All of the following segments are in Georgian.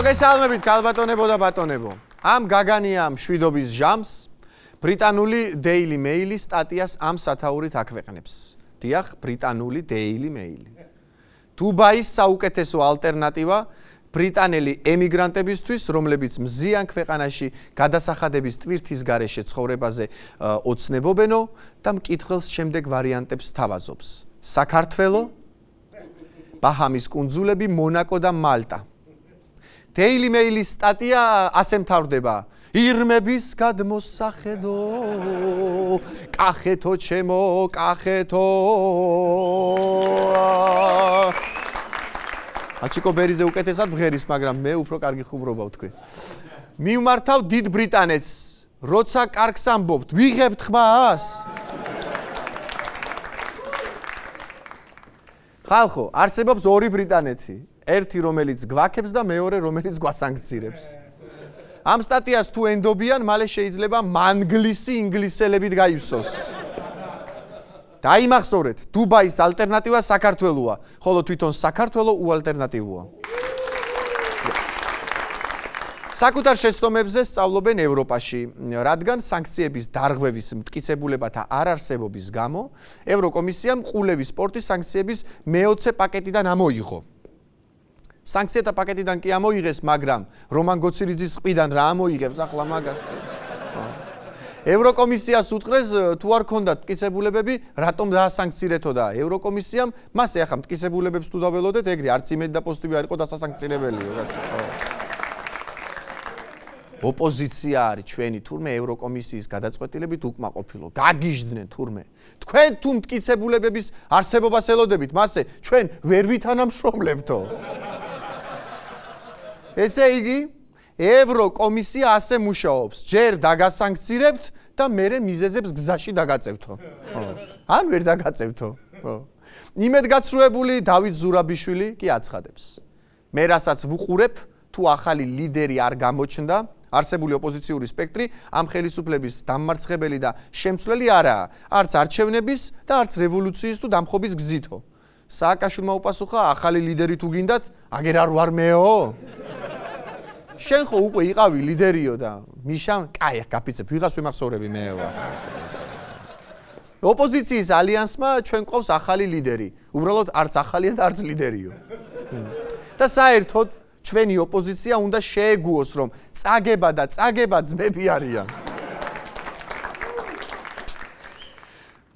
მოგესალმებით, ქალბატონებო და ბატონებო. Ამ გაგანია მშვიდობის ჟამს ბრიტანული Daily Mail-ის სტატიას ამ სათაურით აქვეყნებს. დიახ, ბრიტანული Daily Mail. დუბაის საუკეთესო ალტერნატივა ბრიტანელი ემიგრანტებისთვის, რომლებიც მზიან ქვეყანაში გადასახადების ტვირთის გარეშე ცხოვრებაზე ოცნებობენო და მკითხველს შემდეგ ვარიანტებს თავაზობს. საქართველო, ბაჰამის კუნძულები, მონაკო და მალტა. Daily Mail-ის სტატია ასე მთავრდება. ირმების გადმოსახედო, კახეთო ჩემო, კახეთო. აჩიკო ბერიზე უკეთესად ბღერის, მაგრამ მე უფრო კარგი ხუმრობა ვთქვი. მივმართავ დიდ ბრიტანეთს, როცა კარგს ამბობთ, ვიღებთ ხმას? ხალხო, არსებობს ორი ბრიტანეთი. ერთი რომელიც გვაქებს და მეორე რომელიც გვასანქცირებს. ამ სტატიას თუ ენდობიან, მალე შეიძლება მანგლისი ინგლისელებით გაივსოს. დაიმახსოვრეთ, დუბაის ალტერნატივა საქართველოა, ხოლო თვითონ საქართველო უალტერნატივოა. საკუთარ შეცდომებზე სწავლობენ ევროპაში, რადგან სანქციების დარღვევის მტკიცებულებათა არ არსებობის გამო, ევროკომისიამ ყულევის სპორტის სანქციების მე-20 პაკეტიდან ამოიღო. სანქციათა პაკეტიდან კი ამოიღეს, მაგრამ რომან გოცირიძის ყბიდან რა ამოიღებს ახლა მაგას? ევროკომისიას უთხრეს, თუ არ ქონდათ მტკიცებულებები, რატომ დაასანქცირეთო და ევროკომისიამ მასე ახლა მტკიცებულებებს თუ დაველოდეთ, ეგრე არც იმედი და პოსტივი არ იყო დასასანქცირებელიო. ოპოზიცია არის ჩვენი თურმე ევროკომისიის გადაწყვეტილებით უკმაყოფილო. გაგიჟდნენ თურმე. თქვენ თუ მტკიცებულებების არსებობას ელოდებით, მასე ჩვენ ვერ ვითანამშრომლებთო. ესე იგი, ევროკომისია ასე მუშაობს. ჯერ დაგასანქცირებთ და მერე მიზეზებს გზაში დაგაწევთო. ან ვერ დაგაწევთო. იმედგაცრუებული დავით ზურაბიშვილი კი აცხადებს. მე რასაც ვუყურებ, თუ ახალი ლიდერი არ გამოჩნდა, არსებული ოპოზიციური სპექტრი ამ ხელისუფლების დამმარცხებელი და შემცვლელი არაა, არც არჩევნების და არც რევოლუციის თუ დამხობის გზითო. სააკაშვილმა უპასუხა, ახალი ლიდერი თუ გინდათ, აგერ არ ვარ მეო? შენ ხო უკვე იყავი ლიდერიო და მიშამ, კაი, გაფიცებ, ვიღას ვიმახსოვრები მეო. ოპოზიციის ალიანსმა ჩვენ ყავს ახალი ლიდერი. უბრალოდ არც ახალია და არც ლიდერიო. და საერთოდ ჩვენი ოპოზიცია უნდა შეეგუოს, რომ წაგება და წაგება ძმები არიან.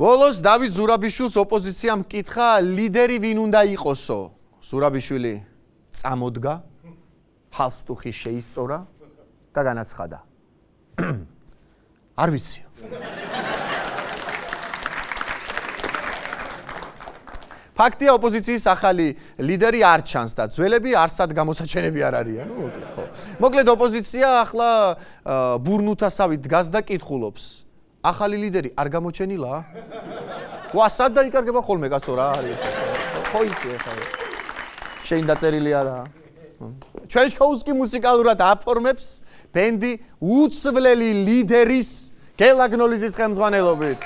ბოლოს დავით ზურაბიშვილს ოპოზიციამ მკითხა, ლიდერი ვინ უნდა იყოსო? ზურაბიშვილი წამოდგა, ჰალსტუხი შეისწორა და განაცხადა. არ ვიციო. ფაქტია, ოპოზიციის ახალი ლიდერი არ ჩანს და ძველები არსად გამოსაჩენები არ არიან. ხო. მოკლედ ოპოზიცია ახლა ბურნუთასავით დგას და კითხულობს. ახალი ლიდერი არ გამოჩენილა? ვა, სად დაიკარგება ხოლმე კაცო რა არის? ხო იცი ახლა. შენ დაწერილი არაა. ჩვენ შოუს კი მუსიკალურად აფორმებს ბენდი უცვლელი ლიდერის გელაგნოლიძის ხელმძღვანელობით.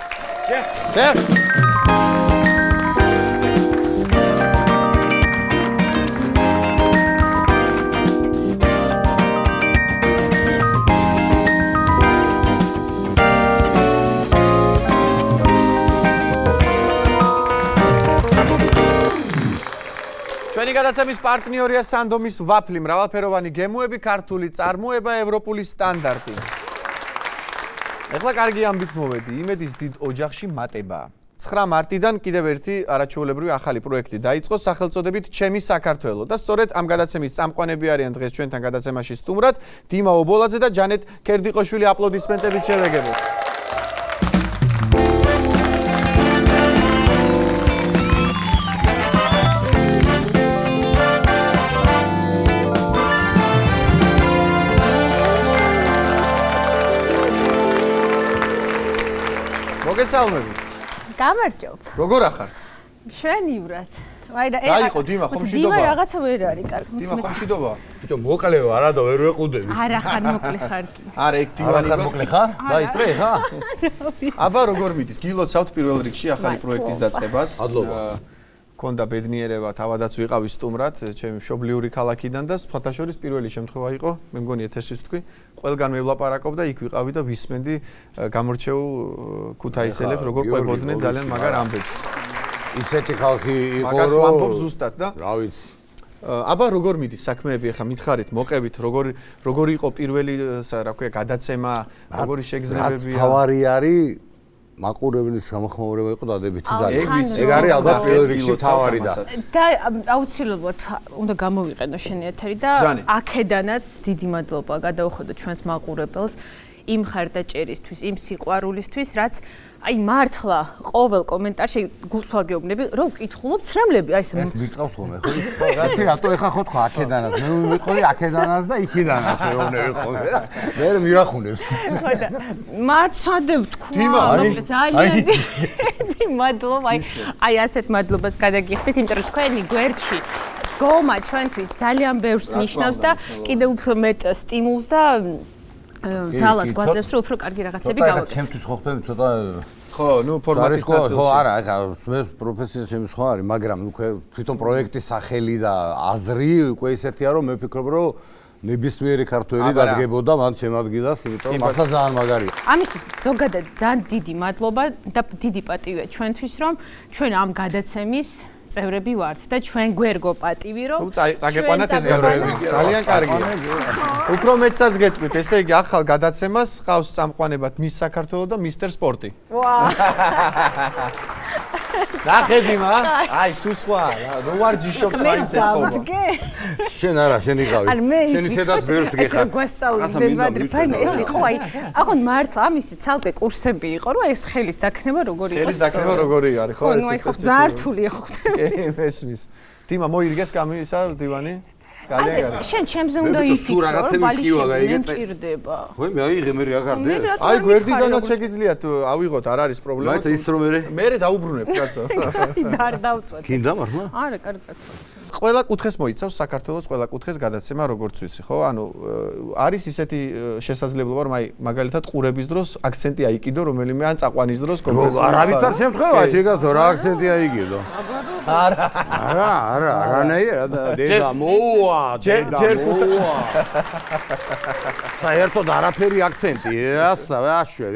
ჩვენი გადაცემის პარტნიორია სანდომის ვაფლი, მრავალფეროვანი გემოები, ქართული წარმოება, ევროპული სტანდარტი. ეხლა კარგი ამბით მოვედი, იმედის დიდ ოჯახში მატებაა. 9 მარტიდან კიდევ ერთი არაჩვეულებრივი ახალი პროექტი დაიწყო სახელწოდებით ჩემი საქართველო და სწორედ ამ გადაცემის წამყვანები არიან დღეს ჩვენთან გადაცემაში სტუმრად დიმა ობოლაძე და ჯანეთ ქერდიყოშვილი. აპლოდისმენტებით შევეგებოთ. მოგესალმებით. გამარჯობ. როგორ ახართ? შვენივრად. რა იყო დიმა, ხომ მშვიდობა? დიმა რაღაცა ვერ არის კარგი. დიმა, ხომ მშვიდობა? ბიჭო, მოკლეო, არადა ვერ ვეყუდები. არა ხარ მოკლე ხარ კი. არა, ეგ დივანი ხარ მოკლე ხარ? დაიწყე ხა? აბა როგორ მიდის? გილოცავთ პირველ რიგში ახალი პროექტის დაწყებას. მადლობა. მქონდა ბედნიერება თავადაც ვიყავი სტუმრად ჩემი მშობლიური ქალაქიდან და სხვათაშორის პირველი შემთხვევა იყო მე მგონი ეთერშიც თქვი ყველგან მევლაპარაკობდა იქ ვიყავი და ვისმენდი გამორჩეულ ქუთაისელებს როგორ ყვებოდნენ ძალიან მაგარ ამბებს ისეთი ხალხი იყო მაგას ვამბობ ზუსტად და რა ვიცი აბა როგორ მიდის საქმეები ახლა მითხარით მოყევით როგორი იყო პირველი რა ქვია გადაცემა როგორი შეგრძნებებია თავარი არის მაყურებლის გამოხმაურება იყო დადებითი ძალიან. ეგ ვიცი, ეგ არის ალბათ პირველ რიგში თავარი და აუცილებლად უნდა გამოვიყენო შენი ეთერი და აქედანაც დიდი მადლობა გადაუხადო ჩვენს მაყურებელს იმ ხარდაჭერისთვის, იმ სიყვარულისთვის, რაც აი მართლა ყოველ კომენტარში გულთვალ გეუბნები, რომ ვკითხულობ ცრემლები, აი ეს მიყავს ხოლმე, ხო? რაც რატო ეხა ხო თქვა აქედანაც, მე მივიტყოდი აქედანაც და იქიდანაც ეუბნები ხოლმე. მე მირახუნებს. ხო და მაცადებ თქვა, მოკლედ ძალიან დიდი მადლობა, აი ასეთ მადლობას გადაგიხდით, იმიტომ რომ თქვენი გვერდში გომა ჩვენთვის ძალიან ბევრს ნიშნავს და კიდევ უფრო მეტ სტიმულს და ძალას გვაძლევს რომ უფრო კარგი რაღაცები გავაკეთოთ. ცოტა ჩემთვის ხო ხდება ცოტა ხო, ნუ ფორმატის ნაწილში. ხო, არა, ეხა მე პროფესია ჩემი სხვა არის, მაგრამ უკვე თვითონ პროექტის სახელი და აზრი უკვე ისეთია რომ მე ვფიქრობ რომ ნებისმიერი ქართველი დადგებოდა მან შემადგილას, იმიტომ რომ მართლა ძალიან მაგარია. ამისთვის ზოგადად ძალიან დიდი მადლობა და დიდი პატივია ჩვენთვის რომ ჩვენ ამ გადაცემის წევრები ვართ და ჩვენ გვერგო პატივი რომ წაგეყვანათ ეს გადაცემა ძალიან კარგია. უფრო მეტსაც გეტყვით, ესე იგი ახალ გადაცემას ყავს წამყვანებად მის საქართველოს და მისტერ სპორტი. ნახედიმა, აი სუსხვა, რო ვარ ჯიშობს მაინც ეთქობა. შენ არა, შენ იყავი. შენ ისედაც ბევრს გეხარ. გვასწავლდნენ ფაინე ეს იყო, აი, ახონ მართლა ამისი ცალკე კურსები იყო, რომ ეს ხელის დაქნება როგორი იყო. ხელის დაქნება როგორი არის, ხო, ეს ხო ზართული ხო. ესმის. დიმა მოირგეს გამისა დივანი? ძალიან კარგი. შენ ჩემზე უნდა იფიქრო, რომ ბალიშები მჭირდება. ხო, მე აიღე მე რა გარდე. აი გვერდიდანაც შეგიძლიათ ავიღოთ, არ არის პრობლემა. მაინც ის რომ მე დაუბრუნებ, კაცო. არ დავწვეთ. კიდე მართლა? არა, კარგი კაცო. ყველა კუთხეს მოიცავს საქართველოს ყველა კუთხეს გადაცემა როგორც ვიცი, ხო? ანუ არის ისეთი შესაძლებლობა, რომ აი მაგალითად ყურების დროს აქცენტი აიკიდო, რომელიმე ან წაყვანის დროს კონკრეტულად. არავითარ შემთხვევაში ეკაცო რა აქცენტი აიკიდო. არა. არანაირად დედა მოუვა, დედა მოუვა. საერთოდ არაფერი აქცენტი, აშვე.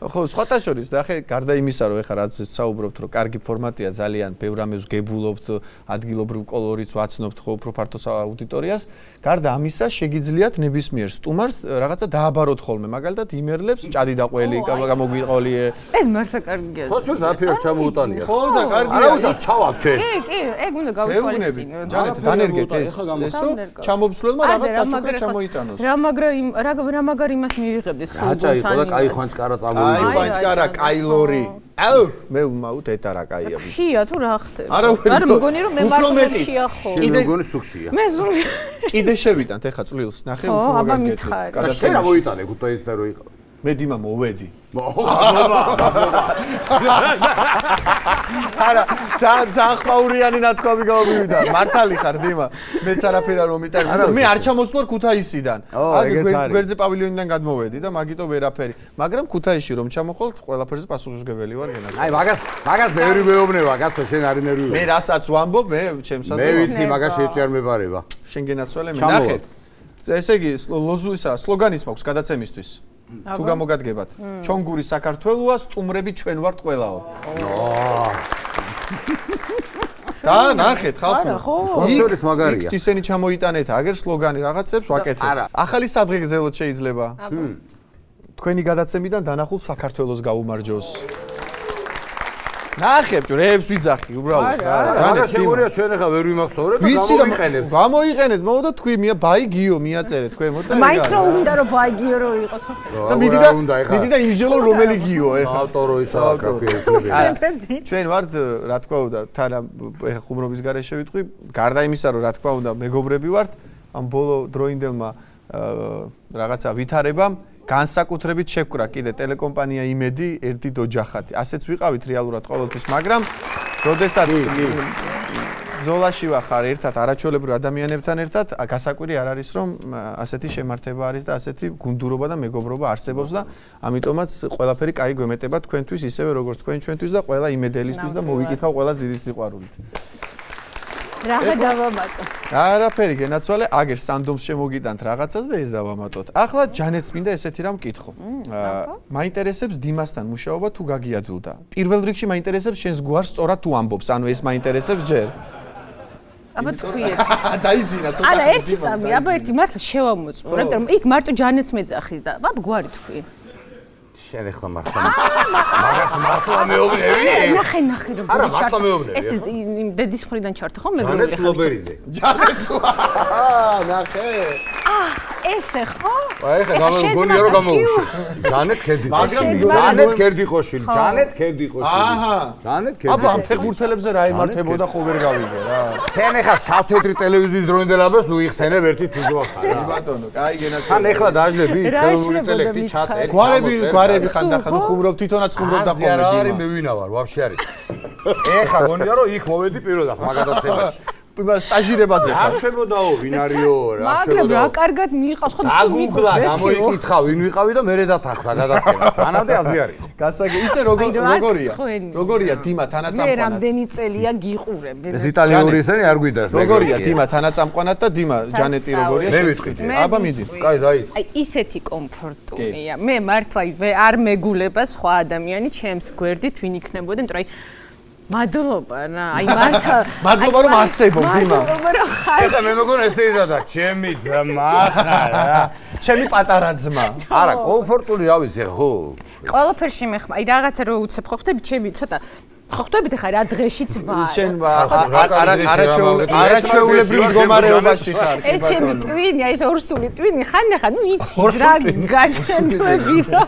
ხო, სხვათა შორის და ახლა გარდა იმისა, რომ ეხლა რაც საუბრობთ, რომ კარგი ფორმატია, ძალიან ბევრ ამებს გებულობთ, ადგილობრივ კოლორიტს ვაცნობთ ხო უფრო ფართო აუდიტორიას. გარდა ამისა, შეგიძლიათ ნებისმიერ სტუმარს რაღაცა დააბაროთ ხოლმე, მაგალითად იმერლებს ჭადი და ყველი გამოგვიყოლიე. ეს მართლა კარგია. ხო, შენ რაფერად ჩამოუტანია. ხო და კარგია. არა უშავს ჩავალ ჩვენ. კი, ეგ უნდა გავიყოლისინო. ჯანეთ, დანერგეთ ეს რომ ჩამობსვლელმა რაღაც საჩუქრა ჩამოიტანოს. რა მაგარ იმას მივიღებდეს სულ. აჭა იყო და კაი ხვანჭკარა წამოვიდა. აი ხვანჭკარა, კაილორი. აუ, მე ვმაუთ ეტარა კაია. ხშია თუ რა ხდება? არა, მგონი რომ მე მართლა ხშია ხო. შენ მგონი სუქშია. მე ზურგი. კიდე შევიტანთ ეხა წვლილს, ნახე უფრო მაგას გეტყვი. და შენ რა მოიტანე ქუთაისს და რო იყავ? მე დიმა მოვედი. არა, ძალიან ხმაურიანი ნათქვამი გამოვიდა. მართალი ხარ დიმა. მეც არაფერი არ მომიტანე. მე არ ჩამოსვლარ ქუთაისიდან. გვერდზე პავილიონიდან გადმოვედი და მაგიტო ვერაფერი. მაგრამ ქუთაისში რომ ჩამოხვალთ, ყველაფერზე პასუხისმგებელი ვარ გენას. აი მაგას ბევრი მეუბნება, კაცო, შენ არ ნერვიულობ. მე რასაც ვამბობ, მე ჩემსაზე. მე ვიცი, მაგას შეჭარ მებარება. შენ გენაცვალე მე ნახე. ესე იგი, ლოზუისა, სლოგანის მაქვს გადაცემისთვის. თუ გამოგადგებათ. ჩონგური საქართველოა, სტუმრები ჩვენ ვართ ყველაო. და ნახეთ ხალხო. სპონსორის მაგარია. ისინი ჩამოიტანეთ აგერ სლოგანი რაღაცებს ვაკეთებ. ახალი სადღეგრძელოდ შეიძლება. თქვენი გადაცემიდან დანახულ საქართველოს გაუმარჯოს. ნახებ, რებს ვიძახი უბრალოდ. რა შეგორია ჩვენ ახლა ვერ ვიმახსოვრებ და გამოიყენებთ. გამოიყენეთ, მოდა თქვი ბაი გიო მიაწერე თქვენ მოდი. მაინც რომ უნდა რომ ბაი გიო რო იყოს. და მიდი და იმჟელო რომელი გიო ეხლა. ავტორო ისა კრაკი. ჩვენ ვართ რა თქვა უნდა თან ეხლა ხუმრობის გარეშე ვიტყვი, გარდა იმისა რომ რა თქვა უნდა მეგობრები ვართ, ამ ბოლო დროინდელმა რაღაცა ვითარებამ განსაკუთრებით შევკრა კიდე ტელეკომპანია იმედი ერთი ოჯახათი. ასეც ვიყავით რეალურად ყოველთვის, მაგრამ როდესაც ბრძოლაში ვახარ ერთად არაჩვეულებრივ ადამიანებთან ერთად, გასაკვირი არ არის რომ ასეთი შემართება არის და ასეთი გუნდურობა და მეგობრობა არსებობს და ამიტომაც ყველაფერი კაი გვემეტება თქვენთვის ისევე როგორც თქვენ ჩვენთვის და ყველა იმედელისთვის და მოვიკითხავ ყველას დიდი სიყვარულით. რაღა დავამატოთ. არაფერი გენაცვალე, აგერ სანდომს შემოგიტანთ რაღაცას და ეს დავამატოთ. ახლა ჯანეთს მინდა ესეთი რამ მკითხო. მაინტერესებს დიმასთან მუშაობა თუ გაგიადვილდა. პირველ რიგში მაინტერესებს შენს გვარს სწორად თუ ამბობს, ანუ ეს მაინტერესებს ჯერ. აბა თქვი ერთ. დაიძინა ცოტა. არა, ერთი წამი, აბა ერთი მართლა შევამოწმო, იმიტომ რომ იქ მარტო ჯანეთს მეძახის და აბა გვარი თქვი. შენ ახლა მართლა მაგას მართლა მეუბნები? ნახე როგორ არა, მართლა მეუბნები. ეს დედის მხრიდან ჩართო ხო მეგრული ჯანეთ სლობერიძე. ჯანეთს ნახე. ესე ხო? აი ხა გამოგონია რომ გამოუშვეს. ჯანეთ ქერდიყოშვილი. ჯანეთ ქერდიყოშვილი. ჯანეთ ქერდიყოშვილი. აჰა. ჯანეთ აბა ამ ქერდიყოშვილი. ფეხბურთელებზე რა ემართებოდა ხო ვერ გავიგე რა. შენ ახლა საფთეთრი ტელევიზიის დროინდელებას ნუ იხსენებ ერთი ფიგურა ხარ. ბატონო, კაი გენაცვალე. ხან ახლა დაჟლები რა ხელოვნური იშლებოდა ინტელექტი მითხარი? ჩაწერი. გვარები ხან და ხან ხუმრობ თვითონაც ხუმრობ და არა არის ხოლმე. მე ვინა ვარ ვაფშე არის. ეხლა გონია რომ იქ მოვედი პირველად მაგადაცემაში. სტაჟირებაზე ხარ. არ შემოდაო ვინ არისო რა მაგრამ რა კარგად მიიყავს ხო დაგუგლა გამოიკითხა ვინ ვიყავი და მერე დათანხმდა გადაცემას. ანამდე აზრი არის. გასაგე ისე როგორია დიმა მე თანაწამყვანად. რამდენი წელია გიყურებ. ეს იტალიური ისენი არ გვიდას. როგორია დიმა თანაწამყვანად და დიმა ჯანეტი როგორია? მე ვისყიდე. აბა მიდი. კაი დაიწყე. აი ისეთი კომფორტულია. მე მართლა არ მეგულება სხვა ადამიანი ჩემს გვერდით ვინ იქნებოდა, იმიტომ რომ მადლობა რა. აი მართლა მადლობა რომ არსებობ დიმა. მადლობა რომ ხარ. ეხლა მე მეგონა ესე იზარდა ჩემი ძმა რა. ჩემი პატარა ძმა. არა კომფორტული რა ვიცი ხო? ყველაფერში მეხმა. აი რაღაცა რო უცებ ხო ხდები ჩემი ცოტა ხო ხდებით ხა რა დღეშიც ვარ. შენ არაჩვეულებრივ მდგომარეობაში ხარ. ეს ჩემი ტვინი, აი ეს ორსული ტვინი ხანახა, ნუ იცი რა გაჩენდები რა.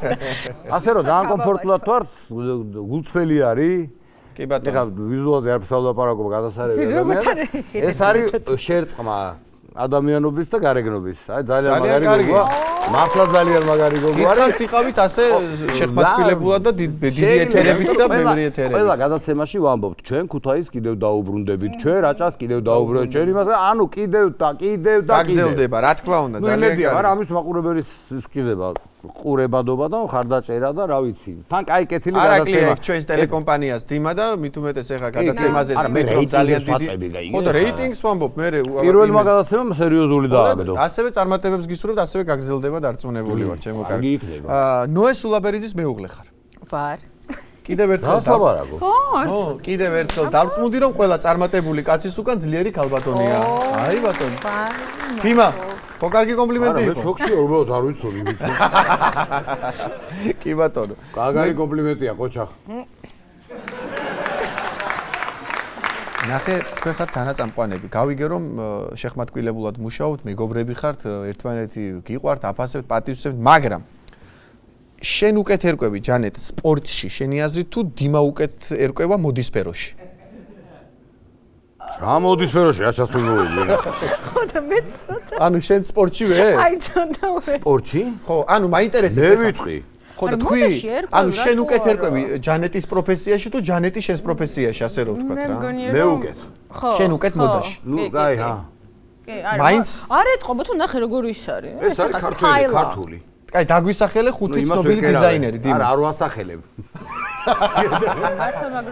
ასე რომ ძალიან კომფორტულად ვარ, გულწრფელი არის. კი ბატონო. ეხლა ვიზუალზე არ ფსალდაპარაკობა გადასარევი ადამიანი. ეს არის შერწყმა ადამიანობის და გარეგნობის. აი ძალიან მაგარი გოგოა. მართლა ძალიან მაგარი გოგოა. არის იყავით ასე შეხმატკილებულად და დიდი ეთერებით და ბევრი ეთერებით. ყველა გადაცემაში ვამბობთ, ჩვენ ქუთაისს კიდევ დაუბრუნდებით, ჩვენ რაჭას კიდევ დაუბრუნდებით, ჩვენ იმას, ანუ კიდევ და გაგრძელდება, რა თქმა უნდა, ძალიან კარგი. არა, ამის მაყურებელის ისკიდება ყურებადობა და ხარდაჭერა და რა ვიცი. თან კაი კეთილი გადაცემა. არა, ჩვენს ტელეკომპანიას დიმა და მით უმეტეს ახლა გადაცემაზე ვფიქრობ ძალიან დიდი. ხო და რეიტინგს ვამბობ, მე პირველი მაგაცემა სერიოზული დააგდო. ასევე წარმატებებს გისურვებთ, ასევე გაგრძელდება დარწმუნებული ვარ, ჩემო კარგი. ნოე სულაბერიძის მეუღლე ხარ. ვარ. კიდევ ერთხელ დაბარაგო. ხო, კიდევ ერთხელ დავწმუნდი რომ ყველა წარმატებული კაცის უკან ძლიერი ქალბატონია. აი ბატონო. დიმა, ხო კარგი კომპლიმენტი იყო. არა, მე შოქში უბრალოდ არ ვიცოდი ბიჭო. კი ბატონო. კარგი კომპლიმენტია, ყოჩახ. ნახე, თქვენ ხართ თანაწამყვანები. გავიგე რომ შეხმატკილებულად მუშაობთ, მეგობრები ხართ, ერთმანეთი გიყვართ, აფასებთ, პატივისცემთ, მაგრამ შენ უკეთ ერკვევი ჯანეთ სპორტში, შენი აზრით თუ დიმა უკეთ ერკვევა მოდის სფეროში? რა მოდის სფეროში, რა ჩასულობები? ხო და მე ცოტა. ანუ შენ სპორტში ვე? აი ცოტა ვე. სპორტში? ხო, ანუ მაინტერესებს მე ვიტყვი. ხო და თქვი, ანუ შენ უკეთ ერკვევი ჯანეტის პროფესიაში თუ ჯანეტი შენს პროფესიაში, ასე რომ ვთქვათ რა. მე უკეთ. ხო. შენ უკეთ მოდაში. ნუ, კაი, ჰა. კი, არა. მაინც? არ ეთყობა თუ ნახე როგორ ის არის. ეს არის ქართული. კაი, დაგვისახელე ხუთი ცნობილი დიზაინერი, დიმა. არა, არ ვასახელებ.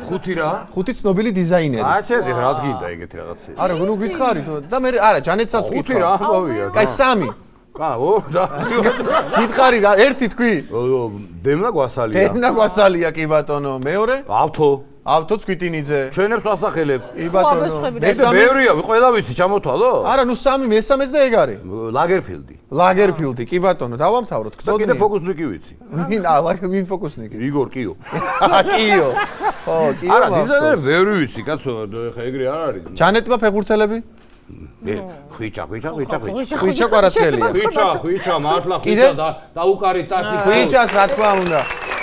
ხუთი რა? ხუთი ცნობილი დიზაინერი. აჩერდი რა გინდა ეგეთი რაღაცა. არა, ნუ გითხარი და მე არა, ჯანეთსაც ხუთი ვკითხავ. რა მოვია. კაი, სამი. კაო, და გითხარი რა, ერთი თქვი? დემნა გვასალია. დემნა გვასალია კი ბატონო, მეორე? ავთო. ავთო წვიტინიძე. ჩვენებს ვასახელებ. კი ბატონო. მესამე ბევრია, ყველა ვიცი, ჩამოთვალო? არა, ნუ სამი, მესამეც და ეგ არის. ლაგერფილდი. ლაგერფილდი, კი ბატონო, დავამთავროთ, და კიდე ფოკუსნიკი ვიცი. ვინ ფოკუსნიკი? იგორ კიო. კიო. ხო, კიო. არა, დიზაინერი ბევრი ვიცი, კაცო, ხა ეგრე არ არის. ჯანეტმა ფეხბურთელები? ხვიჩა. ხვიჩა კვარაცხელია. ხვიჩა, მართლა ხვიჩა და უკარი ტასი. ხვიჩას რა თქმა უნდა.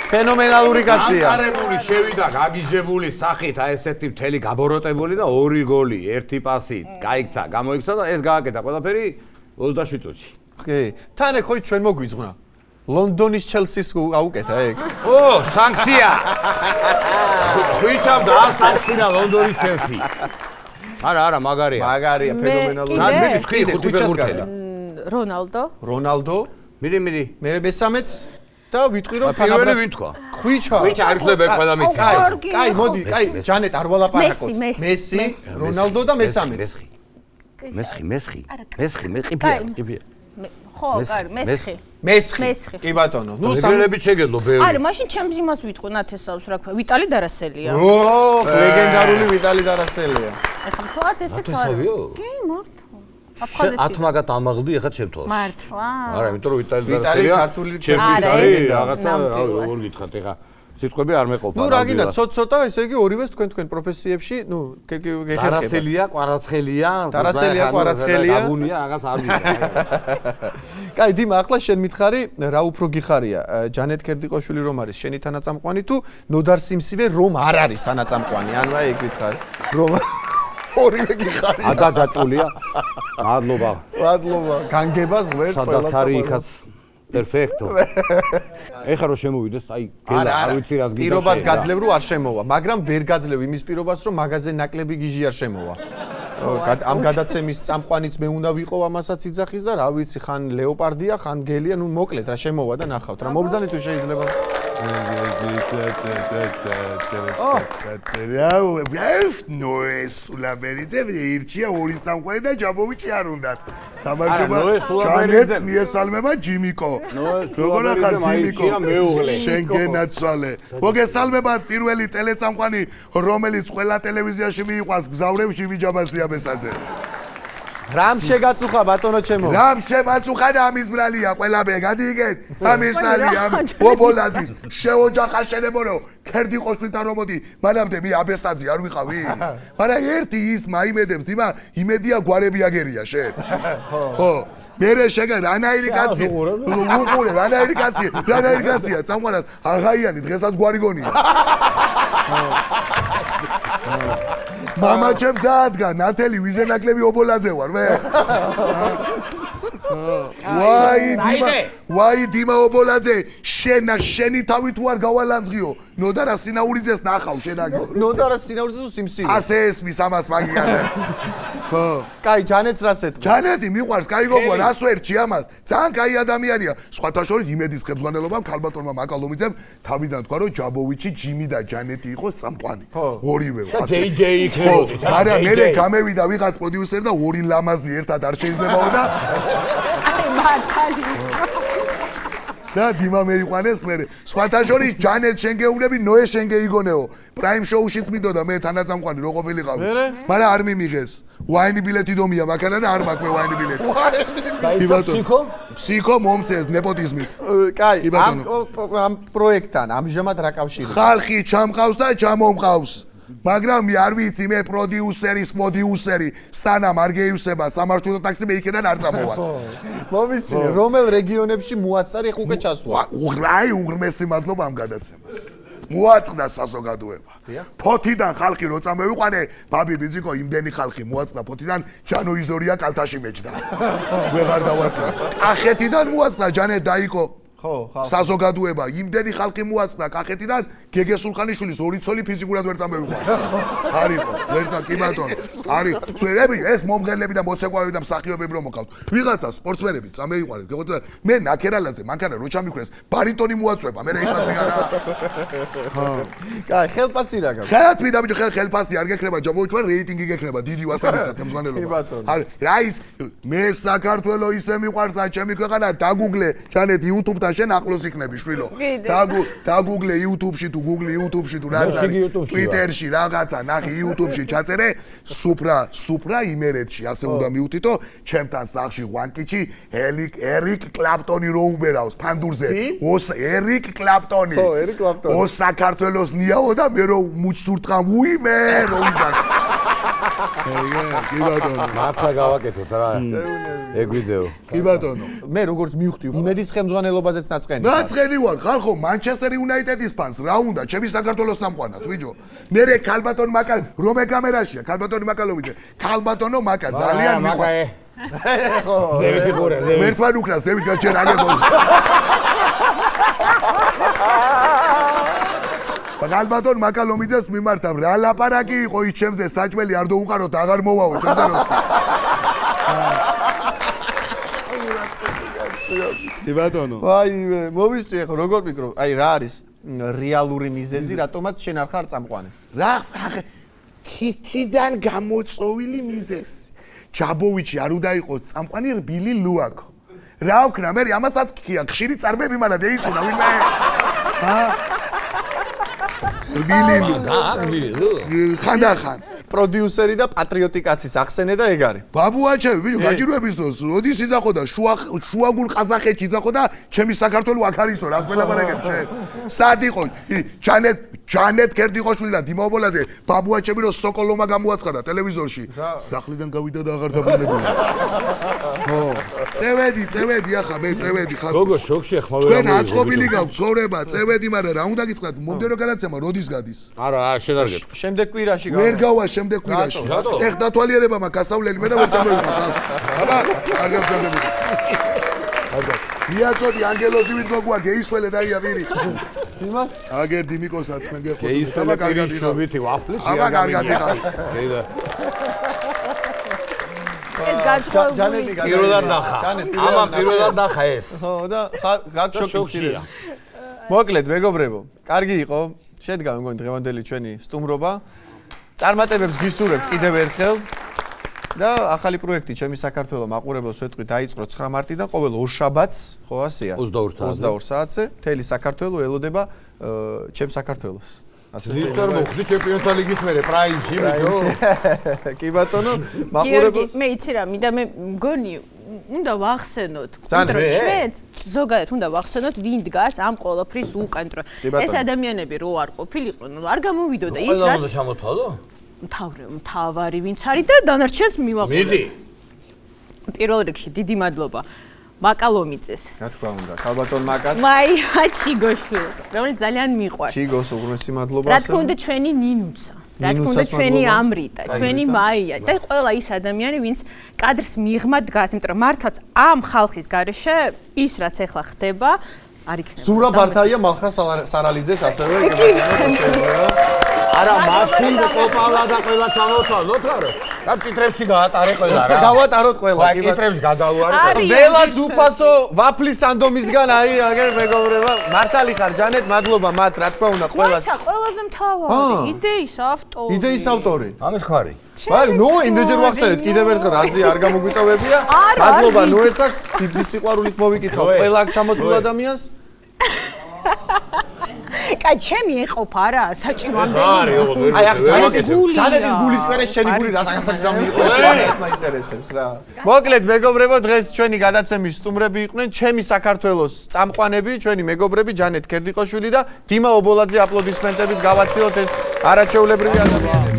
ფენომენალური კაცია. აკარებული შევიდა გაგიჟებული სახით, აი ესეთი მთელი გაბოროტებული და ორი გოლი, ერთი პასი, გაიქცა, გამოიქცა და ეს გააკეთა ყველაფერი 27 წუთში. კი. თან ეგ ხო ჩვენ მოგვიძღვნა. ლონდონის ჩელსის აუკეთა ეგ. ო, სანქცია. ხვიჩამ დაასახსინა ლონდონის ჩელსი. არა, მაგარია. მაგარია, ფენომენალური. კიდე? მეთქი, 5 ფეხბურთელი. რონალდო. მიდი. მე მესამეც და ვიტყვი რომ პირველი ვინ თქვა? ხვიჩა. ხვიჩა არ ხდება ყველა მიცი. კაი, მოდი, ჯანეთ არ ვალაპარაკოთ. მესი, რონალდო და მესამეც. მესხი. ხო, კარი, მესხი. კი ბატონო. ნუ სამელებით შეგეძლო ბევრი. არა, მაშინ ჩემს იმას ვიტყვი ნათესავს რა ქვია, ვიტალი დარასელია. ლეგენდარული ვიტალი დარასელია. ეხლა თვათ ესეც არ. კი, მართლა. ათ მაგათ ამაღლდი ეხლა ჩემთვას. მართლა. არა, იმიტომ რომ ვიტალი ვიტალი დარასელია. ქართული ჩემთვის რაღაცა როგორ გითხრათ ეხლა სიტყვები არ მეყოფა. ნუ რა გინდა, ცოტა, ესე იგი ორივეს თქვენ პროფესიებში, ნუ გეხერხება. დარასელია, კვარაცხელია, კვარაცხელია, რაღაც არ ვიცი. კაი, დიმა, ახლა შენ მითხარი, რა უფრო გიხარია, ჯანეთ ქერდიყოშვილი რომ არის შენი თანაწამყვანი თუ ნოდარ სიმსივე რომ არ არის თანაწამყვანი? ანუ აი ეგ გითხარი. რომ ორივე გიხარია. ადა დაწულია. მადლობა. განგებას ღმერთს ყველას. სადაც არის იქაც პერფექტო. ეხლა რომ შემოვიდეს, აი, გელა არ ვიცი რას გინდა. პირობას გაძლევ რომ არ შემოვა, მაგრამ ვერ გაძლევ იმის პირობას რომ მაგაზე ნაკლები გიჟი არ შემოვა. ამ გადაცემის წამყვანიც მე უნდა ვიყო ამასაც იძახის და რა ვიცი, ხან ლეოპარდია, ხან გელია, ნუ მოკლედ რა შემოვა და ნახავთ რა. მობრძანეთ თუ შეიძლება. ნო ეს სულამერიძე ირჩია ორი წამყვანი და ჯაბოვიჩი არ უნდათ. გამარჯობა. ჯანეთს მიესალმება ჯიმიკო. როგორ ახარ ჯიმიკო? შენ გენაცვალე. მოგესალმებათ პირველი ტელეწამყვანი, რომელიც ყველა ტელევიზიაში მიიყვანს გზავრებში ვიჯაბასია ბესაძე. რამ შეგაწუხა ბატონო ჩემო? რამ შემაწუხა და ამის ბრალია ყველა მე გადიიგეთ ამის ბრალია ობოლაძის შეოჯახა შენებორო ქერდიყოშვილთან რომ მოდი მანამდე მე აბესაძე არ ვიყავი მაგრამ ერთი ის მაიმედებს დიმა იმედია გვარები აგერია შენ ხო მერე შეგა რანაირი კაცი უყურე რანაირი კაცია წამყვანად აღაიანი დღესაც გვარი გონია მამაჩემ დაადგა ნათელი ვიზენაკლები ობოლაძე ვარ მე ვაი დიმა ობოლაძე შენი თავი თუ არ გავალანძღიო ნოდარა სინაურიძეს ნახავ შენაგო ნოდარა სინაურიძე თუ სიმსივე ასე ესმის ამას მაგიაზე ხო კაი ჯანეთს რას ეთქვა ჯანეთი მიყვარს კაი გოგო რას ვერჩი ამას ძალიან კაი ადამიანია სხვათა შორის იმედის ხელმძღვანელობამ ქალბატონმა მაკალომიძემ თავიდან თქვა რომ ჯაბოვიჩი ჯიმი და ჯანეთი იყოს წამყვანი ორივე არა მე გამევიდა ვიღაც პროდიუსერი და ორი ლამაზი ერთად არ შეიძლებაო და და დიმა მეიყვანეს მე სხვათა შორის ჯანეთ შენ გეუბნები ნოე შენ გეიგონეო პრაიმ შოუშიც მიდოდა მე თანაწამყვანი რო ყოფილიყავი მაგრამ არ მიმიღეს ვაინი ბილეთი დომია მაგარა და არ მაქვს ვაინი ბილეთი ფსიქო მომწეს ნეპოტიზმით კაი ამ პროექტთან ამჟამად რა კავშირია ხალხი ჩამყავს და ჩამომყავს მაგრამ მე არ ვიცი მე პროდიუსერი სანამ არ გეივსება სამარშრუტო ტაქსი მე იქიდან არ წამოვა მომისმინე რომელ რეგიონებში მოასწარი ხუქე ჩასვლა აი უღრმესი მადლობა ამ გადაცემას მოაწყდა საზოგადოება ფოთიდან ხალხი რო წამოვიყვანე ბაბი ბიძიკო იმდენი ხალხი მოაწყდა ფოთიდან ჯანო იზორია კალთაში მეჯდა ვეღარ დავატყდა კახეთიდან მოაწყდა ჯანეთ დაიკო ხო საზოგადოება იმდენი ხალხი მოაწყდა კახეთიდან გეგე სულხანიშვილის ორი ცოლი ფიზიკურად ვერ წამოვიყვანე არისო ვერცა კი ბატონო არის წვერები ეს მომღერლები და მოცეკვავები და მსახიობები რომ მოყავთ ვიღაცა სპორტსმენები წამეიყვანეთ გეღოცა მე ნაკერალაძე მანქანა რო ჩამიქრეს ბარიტონი მოაწვება მე რეიფასი არა კაი ხელფასი რა გაქვს ხელფასი და ბიჭო ხელფასი არ გექნება ჯაბოვიჩვა რეიტინგი გექნება დიდი ვასაბისად ხელმძღვანელობა არის რა ის მე საქართველოს ისე მიყვარს და ჩემი ქვეყანა დაგუგლე ჩანეთ YouTube შენ ახლოს იქნები შვილო დაგუგლე YouTube-ში თუ Google YouTube-ში თუ რაც არის Twitter-ში რაღაცა ნახე YouTube-ში ჩაწერე სუფრა იმერეთში ასე უნდა მიუთითო ჩემთან სახლში ღვანკიჩი ერიკ კლაპტონი რო უბერავს ფანდურზე ერიკ კლაპტონი ო საქართველოს ნიაო და მე რო მუჩურტყამ უიმე რო ვიძახ კი ბატონო მართლა გავაკეთოთ რა ეგ ვიდეო კი ბატონო მე როგორც მივხვდი იმედის ხელმძღვანელობაზეც ნაწყენი ვარ ხალხო მანჩესტერ იუნაიტედის ფანს რა უნდა ჩემი საქართველოს სამყაროთ ვიჯო მე ქალბატონ მაკალ რომე კამერაშია ქალბატონი მაკალოვიძე ქალბატონო მაკა ძალიან მიყვარს ხო ზევით ხურა მერტვან უკრა ზევით გაჩერაგებო ალბათონ მაკალომიძეს მიმართავ რა ლაპარაკი იყო ის ჩემზე საჭმელი არ დაუყაროთ აღარ მოვაო ჩემზე რომ კი ბატონო ვაიმე მოვისწრე ხო როგორ მიკრო აი რა არის რეალური მიზეზი რატომაც შენ არ ხარ წამყვანი რა თითიდან გამოწოვილი მიზეზი ჯაბოვიჩი არ უნდა იყოს წამყვანი რბილი ლუაკო რა ვქნა მე ამასაც ხშირი წარბები მალა დაიწუნა ვინმე რბილი ხანდახან პროდიუსერი და პატრიოტი კაცის ახსენე და ეგ არის. ბაბუაჩევი, ვინ გაჭირვების დროს, როდის იძახო და შუაგულ ყაზახეთში იძახო და ჩემი საქართველო აქ არისო, რას მელაპარაკებ შენ? სად იყო? ჯანეთ კერდიხოშვილი და დიმა ობოლაძე ბაბუაჩევი რო სოკოლომა გამოაცხადა ტელევიზორში. სახლიდან გავიდა და აღარ დაბრუნებულა. ხო. წევედი ახლა მე წევედი ხარ. გოგო შოქში ხმა ვერ თქვენ აწყობილი გაქვთ ცხოვრება, წევედი, მაგრამ რა უნდა გითხრათ, მომდერო განაცემა როდის გადის? არა, შენ არ გეტყვი. შემდეგ კვირაში ვერ გავა შემდეგ კვირაში. ეხ დათვალიერება მაქვს გასავლელი მე და ვერ ჩამოვიდა ხალხს. აბა, არ გავზარდები. აბა, მიაწოდი ანგელოზივით გოგოა გეისველე და იავირი. იმას? აგერ დიმიკოსა თქვენ გეხოთ. გეისველე პირიშობითი ვაფლი აბა, კარგად იყავით. გეიდა. ეს გაჭროებული. ჯანეტი პირველად ნახა. ამან პირველად ნახა ეს. ხო და გაკ შოქია. მოკლედ მეგობრებო, კარგი იყო. შედგა მე მგონი დღევანდელი ჩვენი სტუმრობა. წარმატებებს გისურვებთ კიდევ ერთხელ და ახალი პროექტი ჩემი საქართველო მაყურებელს ვეთქვი დაიწყო 9 მარტიდან ყოველ ორშაბათს, ხო ასეა? 22 საათზე მთელი საქართველო ელოდება ჩემ საქართველოს. ასე ვისწორ მოხდი ჩემპიონთა ლიგის მერე პრაიმში მიდო? კი ბატონო, გიორგი, მაყურებელს მე იცი რა, მინდა მე მგონი უნდა ვახსენოთ. ძალიან. ჩვენ ზოგადად უნდა ვახსენოთ ვინ დგას ამ ყოველფრის უკან, რომ ეს ადამიანები რო არ ყოფილიყვნენ, არ გამოვიდოდა ის რაც უნდა ჩამოთვალო? მთავარი ვინც არის და დანარჩენს მივაყურებ. მიდი. პირველ რიგში დიდი მადლობა მაკალომიძეს. რა თქმა უნდა, ქალბატონ მაკას. მაია ჩიგოშვილს, რომელიც ძალიან მიყვარს. ჩიგოს უღრმესი მადლობა. რა თქმა უნდა ჩვენი ნინუცა. რა თქმა უნდა ჩვენი ამრიტა, ჩვენი მაია და ყველა ის ადამიანი, ვინც კადრს მიღმა დგას, იმიტომ რომ მართლაც ამ ხალხის გარეშე ის რაც ახლა ხდება, არ იქნება. ზურა ბართაია მალხა სარალიძეს ასევე არა, მაშინ კოპალა და ყველა ჩამოთვალოთ რა. და ტიტრებში გაატარე ყველა რა. დავატაროთ ყველა. ვაი, ტიტრებში გადავუარეთ. ველა ზუფასო ვაფლის ანდომისგან აი აგერ მეგობრება, მართალი ხარ ჯანეთ, მადლობა მათ, რა თქმა უნდა ყველას. მაცა ყველაზე მთავარი იდეის ავტორი. იდეის ავტორი. ამის ხარი. აი, ნუ იმდენჯერ ვახსენეთ, კიდევ ერთხელ რაზე არ გამოგვიტოვებია. მადლობა ნოესაც, დიდი სიყვარულით მოვიკითხავ ყველა ჩამოთვლილ ადამიანს. კაი, ჩემი ეყოფა რა, საჭიროამდე. აი, ახ ჯანეთის გულის მერე შენი გული რასაკასაგზამი იყო, მაინტერესებს რა. მოკლედ, მეგობრებო, დღეს ჩვენი გადაცემის სტუმრები იყვნენ ჩემი საქართველოს წამყვანები, ჩვენი მეგობრები ჯანეთ კერდიყოშვილი და დიმა ობოლაძე. აპლოდისმენტებით გავაცილოთ ეს არაჩვეულებრივი ადამიანები.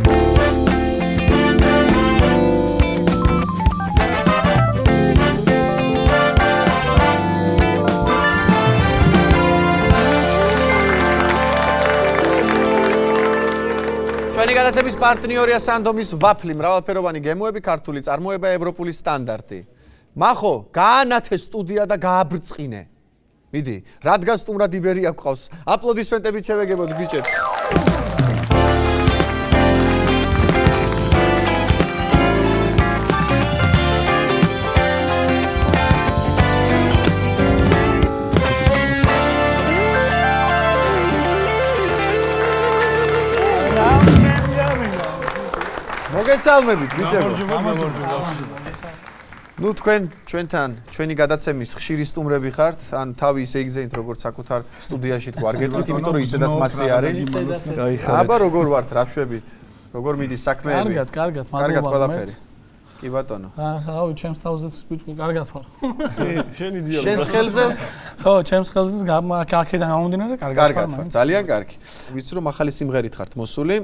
ჩვენი გადაცემის პარტნიორია სანდომის ვაფლი, მრავალფეროვანი გემოები, ქართული წარმოება, ევროპული სტანდარტი. მახო, გაანათე სტუდია და გააბრწყინე. მიდი, რადგან სტუმრად იბერია გვყავს. აპლოდისმენტებით შევეგებოთ ბიჭებს. მოგესალმებით ბიჭებო. ნუ თქვენ ჩვენთან ჩვენი გადაცემის ხშირი სტუმრები ხართ, ან თავი ისე იგზენით როგორც საკუთარ სტუდიაში თქვა, არ გეტყვით, იმიტომ რომ ისედაც მასე არის. აბა როგორ ვართ, რა შვებით? როგორ მიდის საქმეები? კარგად, კარგად ყველაფერი. კი ბატონო. რავი, ჩემს თავზეც ვიტყვი, კარგად ვარ. შენი დიალოგი. შენს ხელზე? ხო, ჩემს ხელზე აქედან გამომდინარე, კარგად ვარ, ძალიან კარგი. ვიცი რომ ახალი სიმღერით ხართ მოსული,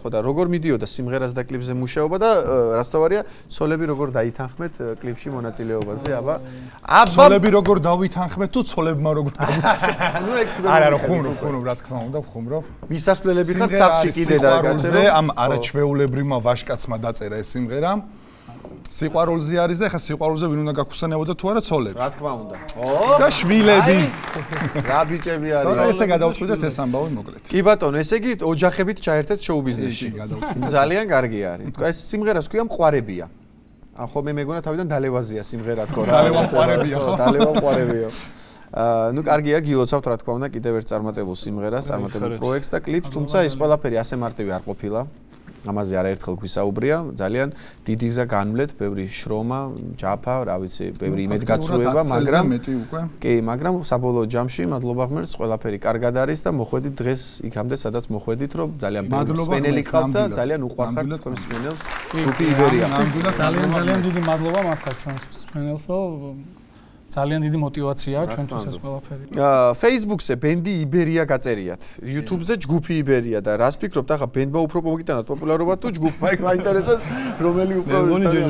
ხო და როგორ მიდიოდა სიმღერას და კლიპზე მუშაობა და რაც თავარია, ცოლები როგორ დაითანხმეთ კლიპში მონაწილეობაზე, აბა. ცოლები როგორ დავითანხმეთ თუ ცოლებმა როგორ დავითანხმეთ? ნუ ეგ არა, ხუმრობ, რა თქმა უნდა, ხუმრობ. მისასვლელები ხართ სახლში კიდე და ამ არაჩვეულებრივმა ვაშკაცმა დაწერა ეს სიმღერა. სიყვარულზე არის და ეხლა სიყვარულზე ვინ უნდა გაგხსენებოდა თუ არა ცოლები. რა თქმა უნდა. და შვილები. რა ბიჭები არის. ესე გადავწყვიტეთ ეს ამბავი მოკლედ. კი ბატონო, ესე იგი ოჯახებით ჩაერთეთ შოუ ბიზნესში. ძალიან კარგი არის. თქვა ეს სიმღერას ქვია მყوارებია. ახო მე მეგონა თავიდან დალევაზია სიმღერა თქო რა. დალევა მყوارებია ხო? დალევა მყوارებია. ნუ კარგია გილოცავთ რა თქმა უნდა კიდევ ერთ წარმატებულ სიმღერას, წარმატებულ პროექტს და კლიპს, თუმცა ეს ყველაფერი ასე მარტივი არ ყოფილა. ამაზე არაერთხელ გვისაუბრია, ძალიან დიდი გზა განვლეთ, ბევრი შრომა, ჯაფა, რა ვიცი, ბევრი იმედგაცრუება, მაგრამ კი, მაგრამ საბოლოო ჯამში მადლობა ღმერთს, ყველაფერი კარგად არის და მოხვედით დღეს იქამდე, სადაც მოხვედით, რომ ძალიან ბევრი სპენელი ყავთ და ძალიან უყვარხართ თქვენ სპენელს. ჯგუფი იბერია. ძალიან დიდი მადლობა მართლა ჩვენს სპენელს, რომ ძალიან დიდი мотиваციაა ჩვენთვის ეს ყველაფერი. Facebook-ზე ბენდი იბერია გაწერიათ. YouTube-ზე ჯგუფი იბერია და რას ფიქრობთ, ახლა ბენდმა უფრო მოგიტანოთ პოპულარობა თუ ჯგუფმა? იქ მაინტერესებს რომელი უფრო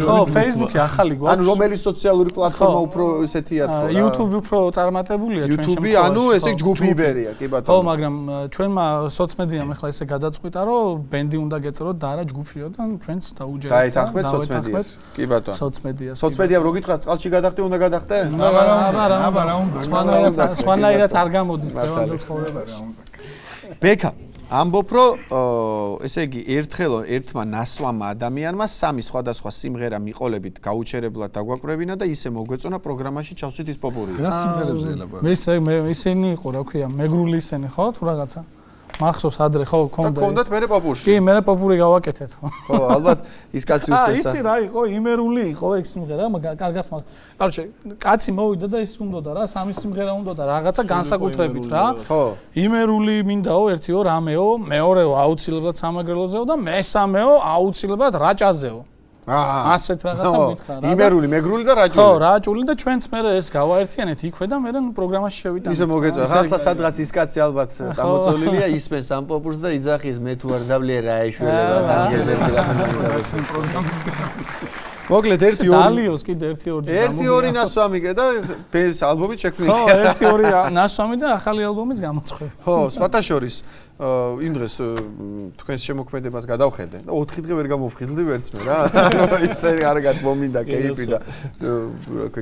ხო, Facebook-ი ახალი გვაქვს. ანუ რომელი სოციალური პლატფორმა უფრო ესეთია თქო რა. YouTube უფრო წარმატებულია ჩვენ შემთხვევაში. YouTube-ი ანუ ესე ჯგუფი იბერია, კი ბატონო. ხო, მაგრამ ჩვენმა სოციმედიამ ახლა ესე გადაწყვიტა, რომ ბენდი უნდა გეწეროთ და არა ჯგუფიო და ჩვენც დაუჯერეთ. დაეთანხმეთ სოციმედიას. კი ბატონო. სოციმედიას. სოციმედიამ რო გითხრათ, წყალში გადახტე, უნდა გადახტე? სხვანაირად არ გამოდის დღევანდელ ცხოვრებაში. ბექა, ამბობ რომ ესე იგი ერთმა ნასვამმა ადამიანმა 3 სხვადასხვა სიმღერა მიყოლებით გაუჩერებლად დაგვაკვრევინა და ისე მოგვეწონა პროგრამაში ჩავსვით ის პოპულარია. რა სიმღერებზე ელაპარაკე? მე ისინი იყო, რა ქვია, მეგრული ისინი ხო თუ რაღაცა? მახსოვს ადრე ხო და კონდათ მე პოპულში. კი, მე პოპული გავაკეთეთ ხო. ხო, ალბათ ის კაცი უსმენსა. იცი რა იყო, იმერული იყო ეგ სიმღერა, კარგად მაგ. კაროჩე, კაცი მოვიდა და ის უნდოდა რა, 3 სიმღერა უნდოდა რაღაცა განსაკუთრებით რა. ხო. იმერული მინდაო, ერთიო რამეო, მეორეო აუცილებლად სამაგრელოზეო და მესამეო აუცილებლად რაჭაზეო. ასეთ რაღაცა მითხრა რა. იმერული, მეგრული და რაჭული. ხო, რაჭული და ჩვენც მე ეს გავაერთიანეთ იქვე და მე პროგრამაში შევიტანეთ. ისე მოგეწონა, ხალხა სადღაც ის კაცი ალბათ წამოწოლილია, ისმენს ამ პოპულს და იძახის მე თუ არ დავლია რა ეშველება დაგეზერდი რა მოკლედ 1-2 დალიოს კიდე 1-2 ნასვამი და ეს ალბომი შექმნილია. ხო, 1-2 ნასვამი და ახალი ალბომის გამოცხება. ხო, სხვათა შორის იმ დღეს თქვენს შემოქმედებას გადავხედე და 4 დღე ვერ გამოვხილდი ვერც მე რა. ისე კარგად მომინდა კეიპი და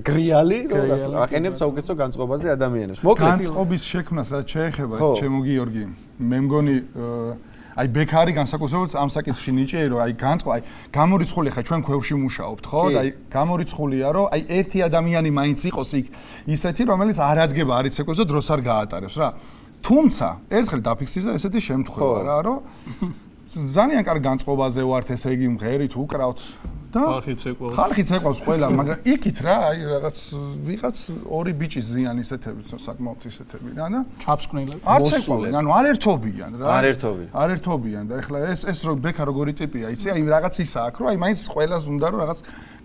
გრიალი, რომ აყენებ საუკეთესო განწყობაზე ადამიანებს. მოკლედ განწყობის შექმნას რაც შეეხება ჩემო გიორგი, მე მგონი აი ბექარი განსაკუთრებით ამ საკითხში ნიჭიერი რომ აი განწყობა აი გამორიცხული ხა ჩვენ ქვევრში მუშაობთ ხო და აი გამორიცხულია რომ აი ერთი ადამიანი მაინც იყოს იქ ისეთი რომელიც არ ადგება არ იცეკვებს და დროს არ გაატარებს რა თუმცა ერთხელ დაფიქსირდა ესეთი შემთხვევა რა რომ ძალიან კარგ განწყობაზე ვართ ესე იგი მღერით უკრავთ და ხალხიც ეყვავს ყველა მაგრამ იქით რა აი რაღაც ვიღაც ორი ბიჭი ზიან ისეთები საკმაოდ ისეთები რა და ჩაფსკვნილები არც ეყვავენ ანუ არ ერთობიან რა არ ერთობიან და ეხლა ეს რო ბექა როგორი ტიპია იცი აი რაღაც ისა აქვს რომ აი მაინც ყველას უნდა რომ რაღაც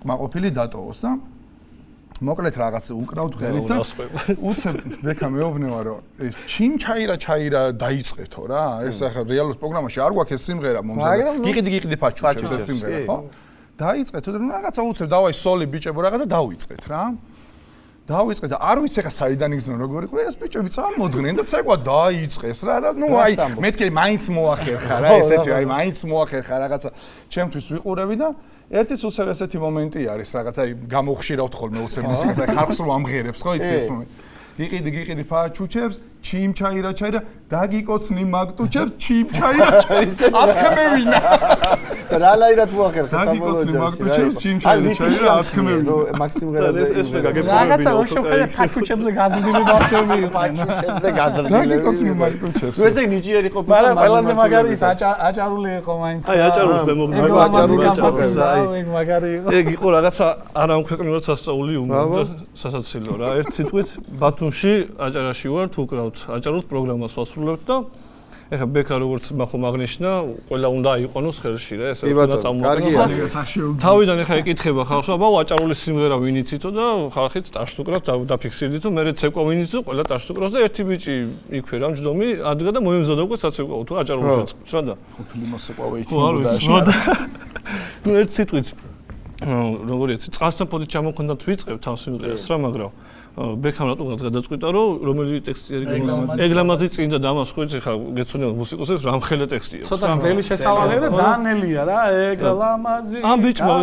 კმაყოფილი დატოვოს და მოკლედ რაღაც უკრავთ ღერით და უცებ ბექა მეუბნება რომ ეს ჩაირა დაიწყეთო რა ეს ახლა რეალურ პროგრამაში არ გვაქვს ეს სიმღერა მომზადდა გიყიდი ფაჩუჩებს ეს სიმღერა ხო დაიწყეთო და რაღაცა უცებ დავაი სოლი ბიჭებო რაღაცა დავიწყეთ რა დავიწყეთ და არ ვიცი ხა საიდან იგზნო როგორ იყო ეს ბიჭები წამოდგნენ და ცეკვა დაიწყეს რა და ნუ აი მეთქე მაინც მოახერხა რა ესეთი აი მაინც მოახერხა რაღაცა ჩემთვის ვიყურები და ერთიც უცებ ესეთი მომენტი არის რაღაცა აი გამოხშირავთ ხოლმე უცებ მუსიკას აი ხალხს რომ ამღერებს ხო იცი ეს მომენტი გიყიდი ფაჩუჩებს ჩიმ ჩაირა დაგიკოცნი მაგტუჩებს ჩიმ ჩაირა ათქმევინა რა ლაირად მოახერხა დაგიკოცნი მაგტუჩებს ჩიმ ჩაირა ათქმევინა მაქსიმ ღერაზე რაღაცა უშუალოდ ფაჩუჩებზე გაზრდილი ბავშვები ფაჩუჩებზე გაზრდილი დაგიკოცნი მაგტუჩებს ნუ ესე ნიჭიერი ყოფილა მაგრამ ყველაზე მაგარი ის აჭარული იყო მაინც აი აჭარულს მე მოგდები ეგ მაგარი იყო ეგ იყო რაღაცა არ ამქვეყნილად სასწაული უნდა სასაცილო რა ერთ სიტყვით ბათუმში აჭარაში ვარ თუ უკრავთ აჭარულ პროგრამას ვასრულებთ და ეხა ბექა როგორც მახო მაგნიშნა ყველა უნდა აიყვანოს ხელში რა ესე უნდა წამოყენოს თავიდან ეხა ეკითხება ხალხს აბა აჭარული სიმღერა ვინ იცითო და ხალხიც ტაშს უკრავს დაფიქსირდითო მე ცეკვა ვინ იცო ყველა ტაშს უკრავს და ერთი ბიჭი იქვე რა მჯდომი ადგა და მოემზადა უკვე საცეკვაო თუ აჭარულსაც რა და ყოფილი მოსეკვავე იქნება ნუ ერთ სიტყვით როგორია წყალსაფონდით ჩამოხონდათ ვიწყებთ ამ სიმღერას რა მაგრამ ბექამ რატომღაც გადაწყვიტა რომ რომელი ტექსტი არის ეგლამაძის წინ და დამას ხო იცი ხა გეცნობათ მუსიკოსებს რამხელა ტექსტია ცოტა ძელი შესავალი და ძალიან ნელია რა ეგლამაზი ამ ბიჭმა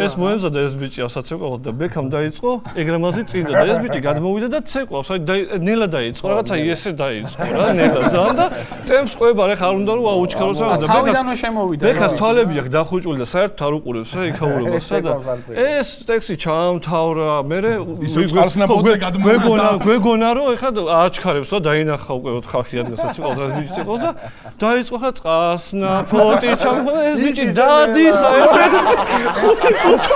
ეს მოემზა და ეს ბიჭი ასაცეკვავდა და ბექამ დაიწყო ეგლამაზის წინ და ეს ბიჭი გადმოვიდა და ცეკვავს აი ნელა დაიწყო რაღაცა ესე დაიწყო რა ნელა ძალიან და ტემპს ყვება რა ხარ უნდა რომ აუჩქაროს რა და თავიდანვე შემოვიდა ბექას თვალები აქვს დახუჭული და საერთოდ არ უყურებს რა იქაურებას და ეს ტექსტი ჩაამთავრა მე გვეგონა რომ ეხლა აჩქარებს და დაინახა უკვე 4 ხი ადგილსაც იყო რა ბიჭი იყო და დაიწყო ხა წყასნა ფოტი ჩამოხდა ეს ბიჭი დადის აი ხუთი წუთი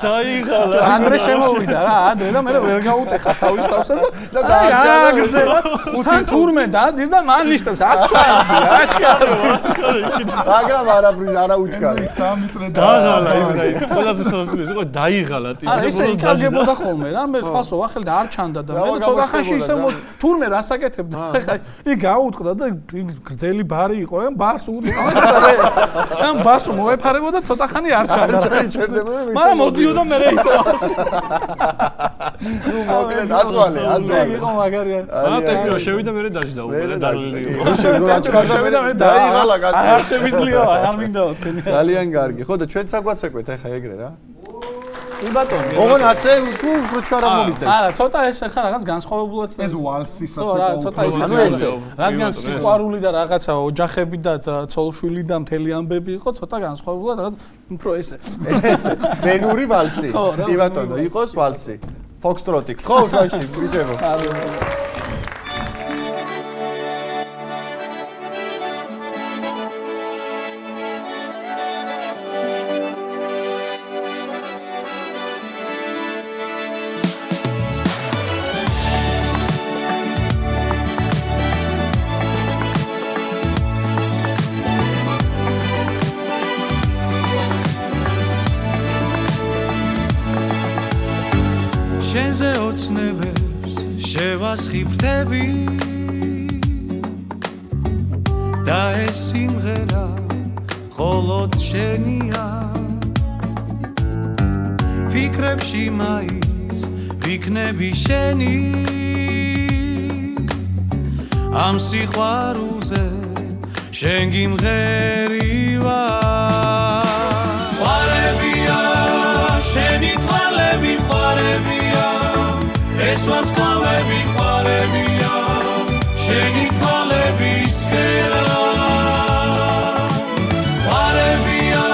დაიღალა ანდრე შემოვიდა რა ანდრე და მე ვერ გაუტეხა თავის თავსას და დააგრძელა ხუთი თურმე დადის და მან ნიშნავს აჩქარი მაგრამ არა უჩქარი 3 წრე დააღალა იმრაი ყველაზე სასწაულს იყო დაიღალა ტიპი ისე იკარგებოდა ხოლმე რა მე ფასო ვახელ და არ ჩანდა და მე ცოტა ხანში ისე თურმე რასაკეთებდა ხა იქ გაუტყდა და გრძელი ბარი იყო ან ბარს უწყდა ან ბარს მოეფარებოდა ცოტა ხანი არ ჩანდა მაგრამ მოდიოდა მე ისე ნუ მოკლედ აწვალე იყო მაგარია ტიპიო შევიდა მე დაждდა უკვე დარული იყო შევიდა მე დაიღალა კაცი არ შემიძლია არ მინდა თქვენი ძალიან კარგი ხო და ჩვენ საგვაცეკვეთ ახლა ეგრე რა კი ბატონო ოღონ ასე თუ ფრუჩკარა მომიწევს არა ცოტა ეს ხა რაღაც განსხვავებულად ეს ვალსისაც რა ცოტა ისე რადგან სიყვარული და რაღაცა ოჯახები და ცოლშვილი და მთელი ამბები იყო ცოტა განსხვავებულად რაღაც უფრო ესე ვენური ვალსი კი ბატონო იყოს ვალსი ფოქსტროტი ხო თაში გიჭებო შენზე ოცნებებს შევასხიფრთები და ეს სიმღერა მხოლოდ შენია ფიქრებში მაინც ვიქნები შენი ამ სიყვარულზე შენ გიმღერივა ყვარებია შენი თვალები ყვარებია ეს ვარსკვლავები ყვარებია შენი თვალებისკერა ყვარებია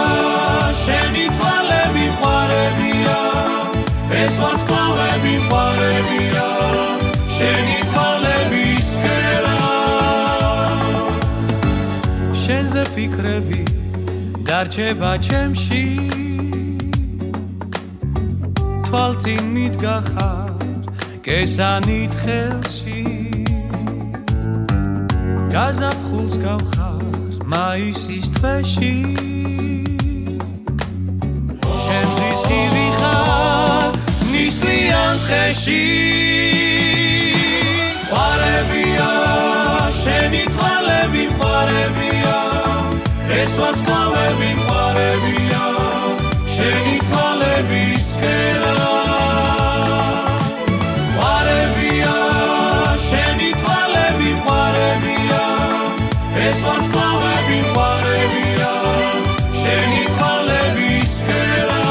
შენი თვალები ყვარებია ეს ვარსკვლავები ყვარებია შენი თვალებისკერა შენზე ფიქრები დარჩება ჩემში თვალწინ მიდგა ხარ კესანით ხელში გაზაფხულს გავხარ მაისის თვეში შენზის ხივი ხარ ნისლიან ტყეში ყვარებია შენი თვალები ყვარებია ეს ვარსკვლავები ყვარებია შენი თვალებისკერა ეს ვარსკვლავები ყვარებია შენი თვალებისკერა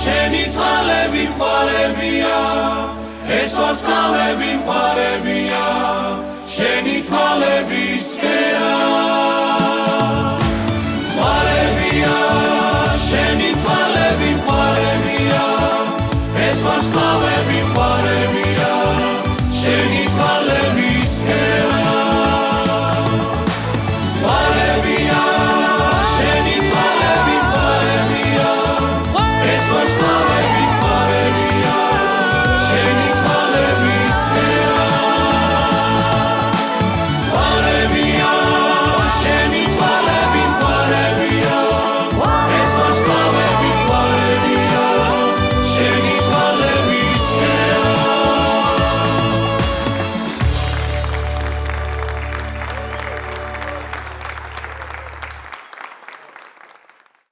შენი თვალები ყვარებია ეს ვარსკვლავები ყვარებია შენი თვალებისკერა